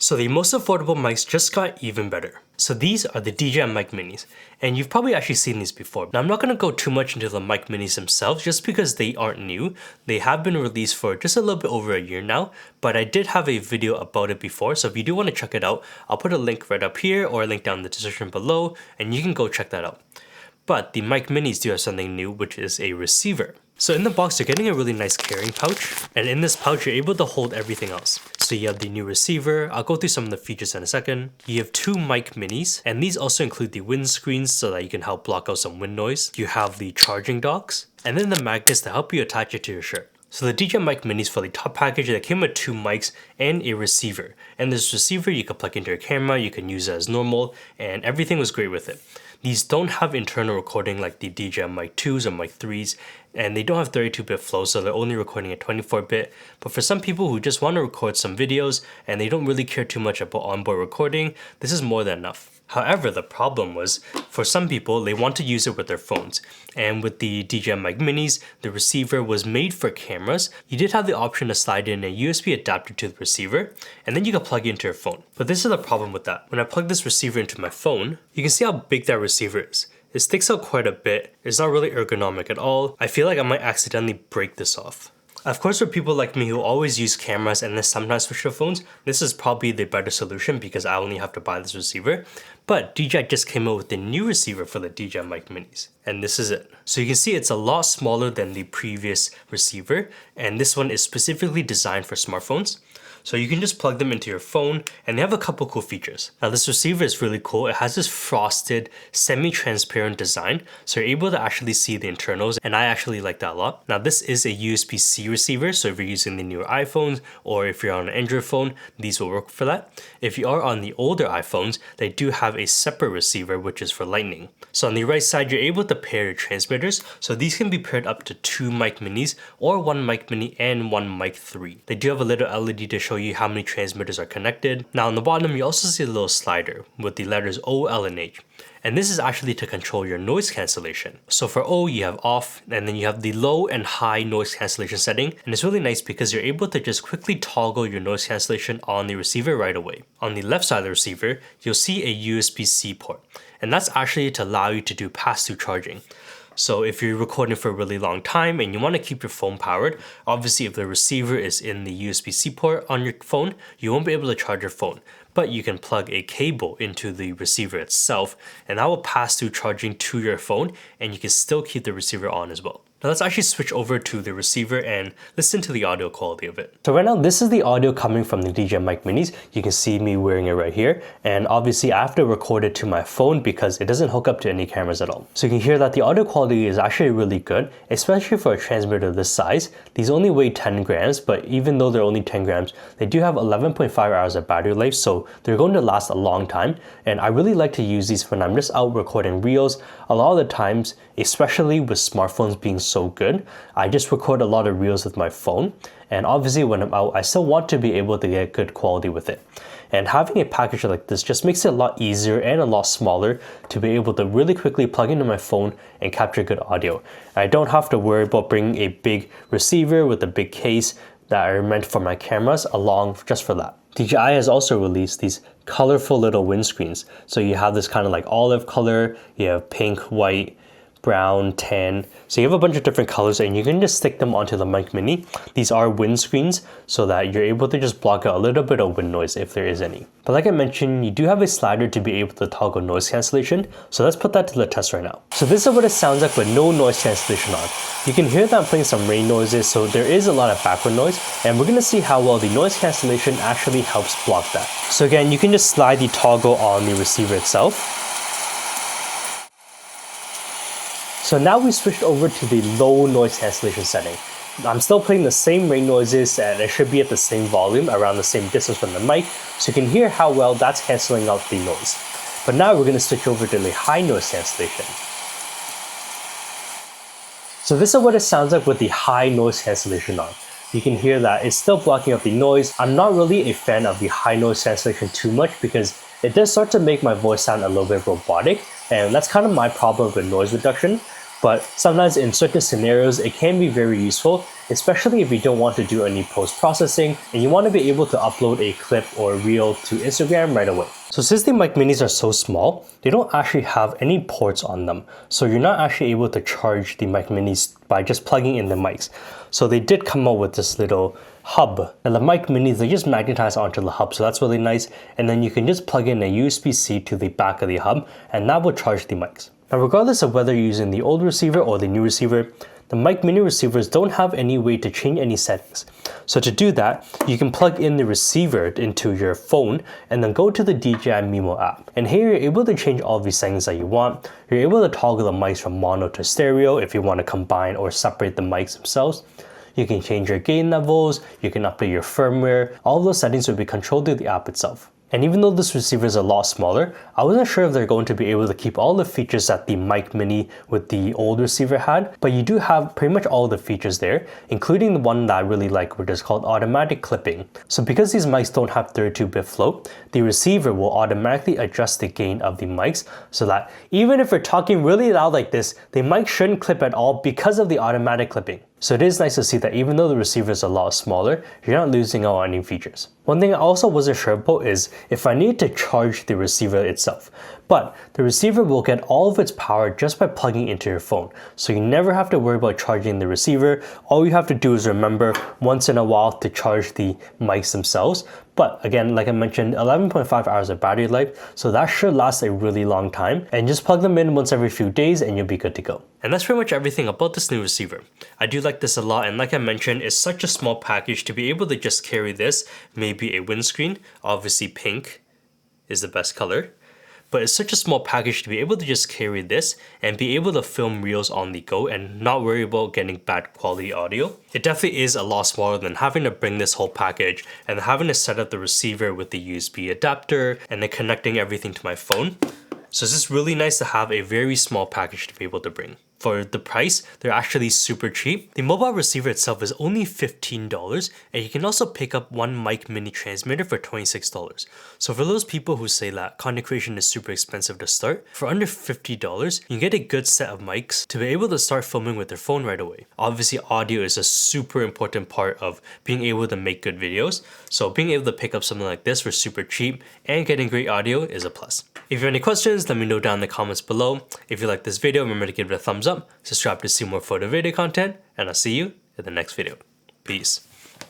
So the most affordable mics just got even better. So these are the DJI Mic Minis, and you've probably actually seen these before. Now I'm not going to go too much into the Mic Minis themselves just because they aren't new. They have been released for just a little bit over a year now, but I did have a video about it before, so if you do want to check it out, I'll put a link right up here or a link down in the description below, and you can go check that out. But the Mic Minis do have something new, which is a receiver. So in the box, you're getting a really nice carrying pouch, and in this pouch, you're able to hold everything else. So you have the new receiver, I'll go through some of the features in a second. You have two Mic Minis, and these also include the windscreens so that you can help block out some wind noise. You have the charging docks, and then the magnets to help you attach it to your shirt. So the DJI Mic Minis for the top package, they came with two mics and a receiver. And this receiver you can plug into your camera, you can use it as normal, and everything was great with it. These don't have internal recording like the DJI Mic 2s or Mic 3s, and they don't have 32-bit flow, so they're only recording at 24-bit. But for some people who just want to record some videos and they don't really care too much about onboard recording, this is more than enough. However, the problem was, for some people, they want to use it with their phones. And with the DJI Mic Minis, the receiver was made for cameras. You did have the option to slide in a USB adapter to the receiver, and then you could plug it into your phone. But this is the problem with that. When I plug this receiver into my phone, you can see how big that receiver is. It sticks out quite a bit. It's not really ergonomic at all. I feel like I might accidentally break this off. Of course, for people like me who always use cameras and then sometimes switch to phones, this is probably the better solution because I only have to buy this receiver. But DJI just came out with the new receiver for the DJI Mic Minis, and this is it. So you can see it's a lot smaller than the previous receiver, and this one is specifically designed for smartphones. So you can just plug them into your phone, and they have a couple cool features. Now this receiver is really cool. It has this frosted, semi-transparent design, so you're able to actually see the internals, and I actually like that a lot. Now this is a USB-C receiver, so if you're using the newer iPhones, or if you're on an Android phone, these will work for that. If you are on the older iPhones, they do have a separate receiver, which is for Lightning. So on the right side, you're able to pair your transmitters, so these can be paired up to two Mic Minis, or one Mic Mini and one Mic 3. They do have a little LED to show you how many transmitters are connected. Now on the bottom, you also see a little slider with the letters O, L, and H. And this is actually to control your noise cancellation. So for O, you have off, and then you have the low and high noise cancellation setting. And it's really nice because you're able to just quickly toggle your noise cancellation on the receiver right away. On the left side of the receiver, you'll see a USB-C port. And that's actually to allow you to do pass-through charging. So if you're recording for a really long time and you want to keep your phone powered, obviously if the receiver is in the USB-C port on your phone, you won't be able to charge your phone. But you can plug a cable into the receiver itself, and that will pass through charging to your phone, and you can still keep the receiver on as well. Now let's actually switch over to the receiver and listen to the audio quality of it. So right now, this is the audio coming from the DJI Mic Minis. You can see me wearing it right here. And obviously I have to record it to my phone because it doesn't hook up to any cameras at all. So you can hear that the audio quality is actually really good, especially for a transmitter this size. These only weigh 10 grams, but even though they're only 10 grams, they do have 11.5 hours of battery life, so they're going to last a long time. And I really like to use these when I'm just out recording reels. A lot of the times, especially with smartphones being so good, I just record a lot of reels with my phone, and obviously when I'm out, I still want to be able to get good quality with it. And having a package like this just makes it a lot easier and a lot smaller to be able to really quickly plug into my phone and capture good audio. I don't have to worry about bringing a big receiver with a big case that are meant for my cameras along just for that. DJI has also released these colorful little windscreens. So you have this kind of like olive color, you have pink, white, brown, tan. So you have a bunch of different colors and you can just stick them onto the Mic Mini. These are windscreens so that you're able to just block out a little bit of wind noise if there is any. But like I mentioned, you do have a slider to be able to toggle noise cancellation. So let's put that to the test right now. So this is what it sounds like with no noise cancellation on. You can hear that I'm playing some rain noises, so there is a lot of background noise, and we're gonna see how well the noise cancellation actually helps block that. So again, you can just slide the toggle on the receiver itself. So now we switched over to the low noise cancellation setting. I'm still playing the same rain noises and it should be at the same volume, around the same distance from the mic, so you can hear how well that's cancelling out the noise. But now we're going to switch over to the high noise cancellation. So this is what it sounds like with the high noise cancellation on. You can hear that it's still blocking out the noise. I'm not really a fan of the high noise cancellation too much because it does start to make my voice sound a little bit robotic, and that's kind of my problem with noise reduction. But sometimes in certain scenarios, it can be very useful, especially if you don't want to do any post-processing and you want to be able to upload a clip or reel to Instagram right away. So since the mic minis are so small, they don't actually have any ports on them. So you're not actually able to charge the mic minis by just plugging in the mics. So they did come out with this little hub. And the mic minis, they just magnetize onto the hub, so that's really nice. And then you can just plug in a USB-C to the back of the hub, and that will charge the mics. Now, regardless of whether you're using the old receiver or the new receiver, the mic mini receivers don't have any way to change any settings. So to do that, you can plug in the receiver into your phone and then go to the DJI Mimo app. And here you're able to change all these settings that you want. You're able to toggle the mics from mono to stereo if you want to combine or separate the mics themselves. You can change your gain levels, you can update your firmware. All of those settings will be controlled through the app itself. And even though this receiver is a lot smaller, I wasn't sure if they're going to be able to keep all the features that the mic mini with the old receiver had, but you do have pretty much all the features there, including the one that I really like, which is called automatic clipping. So because these mics don't have 32-bit float, the receiver will automatically adjust the gain of the mics so that even if you're talking really loud like this, the mic shouldn't clip at all because of the automatic clipping. So it is nice to see that even though the receiver is a lot smaller, you're not losing out on any features. One thing I also wasn't sure about is if I need to charge the receiver itself. But the receiver will get all of its power just by plugging into your phone. So you never have to worry about charging the receiver. All you have to do is remember once in a while to charge the mics themselves. But again, like I mentioned, 11.5 hours of battery life, so that should last a really long time. And just plug them in once every few days and you'll be good to go. And that's pretty much everything about this new receiver. I do like this a lot, and like I mentioned, it's such a small package to be able to just carry this, maybe a windscreen. Obviously pink is the best color. But it's such a small package to be able to just carry this and be able to film reels on the go and not worry about getting bad quality audio. It definitely is a lot smaller than having to bring this whole package and having to set up the receiver with the USB adapter and then connecting everything to my phone. So it's just really nice to have a very small package to be able to bring. For the price, they're actually super cheap. The mobile receiver itself is only $15, and you can also pick up one mic mini transmitter for $26. So for those people who say that content creation is super expensive to start, for under $50, you can get a good set of mics to be able to start filming with your phone right away. Obviously, audio is a super important part of being able to make good videos. So being able to pick up something like this for super cheap and getting great audio is a plus. If you have any questions, let me know down in the comments below. If you like this video, remember to give it a thumbs up, subscribe to see more photo video content, and I'll see you in the next video. Peace.